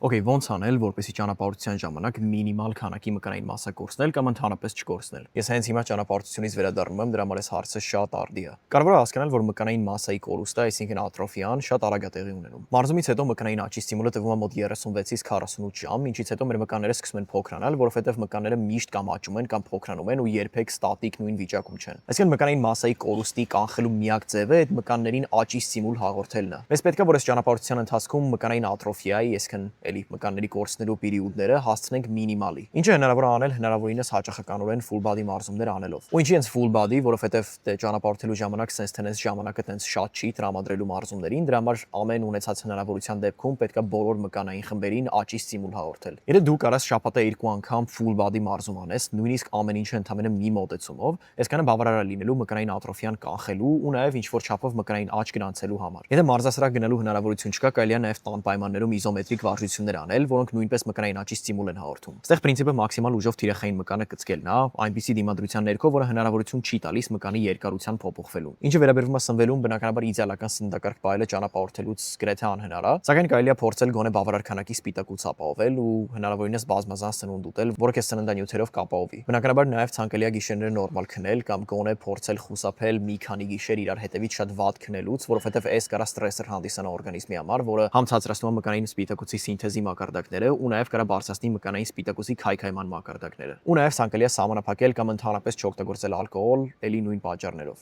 Okay, ոնց անել, որպեսզի ճանապարհորդության ժամանակ մինիմալ քանակի մկանային մասսա կորցնել կամ ընդհանրապես չկորցնել։ Ես հենց հիմա ճանապարհորդությունից վերադառնում եմ, դրա համար այս հարցը շատ արդի է։ Կարևոր է հասկանալ, որ մկանային մասսայի կորուստը, այսինքն ատրոֆիան, շատ արագ է տեղի ունենում։ Մարզումից հետո մկանային աճի ստիմուլը տևում է մոտ 36-ից 48 ժամ, ինչից հետո մեր մկանները սկսում են փոքրանալ, որովհետև մկանները միշտ կամ աճում են կամ փոքրանում են ու երբեք ստատիկ նույն վիճակում չեն։ Այսինքն մկանային մասսայի կորուստի կանխելու միակ ձևը այդ մկաններին աճի ստիմուլ հաղորդելն է։ Մեզ պետք է որ այս ճանապարհորդության ընթացքում մկանային ատրոֆիայի, այսինքն էլի մկանների կորցնելու պերիոդները հասցնենք մինիմալի։ Ինչը հնարավոր է անել հնարավորինս հաճախականորեն full body մարզումներ անելով։ Ու ինչի հենց full body, որովհետև դե ճանապարհորդելու ժամանակ sense tennis ժամանակը տենց շատ չի տրամադրելու մարզումներին, դրա համար ամեն ունեցած հնարավորության դեպքում պետք է բոլոր մկանային խմբերին աճի ստիմուլ հաղորդել։ Եթե դու կարաս շաբաթը 2 անգամ full body մարզում անես, նույնիսկ ամեն ինչը ընդհանրապես մի մոտեցումով, այսքանը բավարար է լինելու մկանային ատրոֆիան կանխելու ու նաև ինչ որ չափով մկանային աճ գրանցելու համար։ Եթե մարզասրահ գնալու հնարավորություն չկա, կարելի է նաև տան պայմաններում իզոմետրիկ վարժություններ անել, որոնք նույնպես մկանային աճի ստիմուլ են հաղորդում։ Այստեղ պրինցիպը մաքսիմալ ուժով թիրախային մկանը կծկելն է, այնպիսի դիմադրության ներքո, որը հնարավորություն չի տալիս մկանի երկարության փոփոխվելու։ Ինչը վերաբերվում է սնվելուն, բնականաբար իդեալական սննդակարգ պահելը ճանապարհորդելուց գրեթե անհնար է, սակայն կարելի է փորձել գոնե բավարար քանակի սպիտակուց ապահովել ու հնարավորինս բազմազան սնունդ ուտել, որը քեզ սննդանյութերով կապահովի։ Բնականաբար նաև ցանկալի է գիշերները նորմալ քնել կամ գոնե փորձել խուսափել մի քանի գիշեր իրար հետևից շատ վատ քնելուց, որովհետև այս կարա ստրեսեր հանդիսանա օրգանիզմի համար, որը համ ցածրացնում է մկանային սպիտակուցի սինթեզի մակարդակները ու նաև կարա բարձրացնի մկանային սպիտակուցի քայքայման մակարդակները։ Ու նաև ցանկալի է սահմանափակել կամ ընդհանրապես չօգտագործել ալկոհոլ, ելի նույն պատճառներով։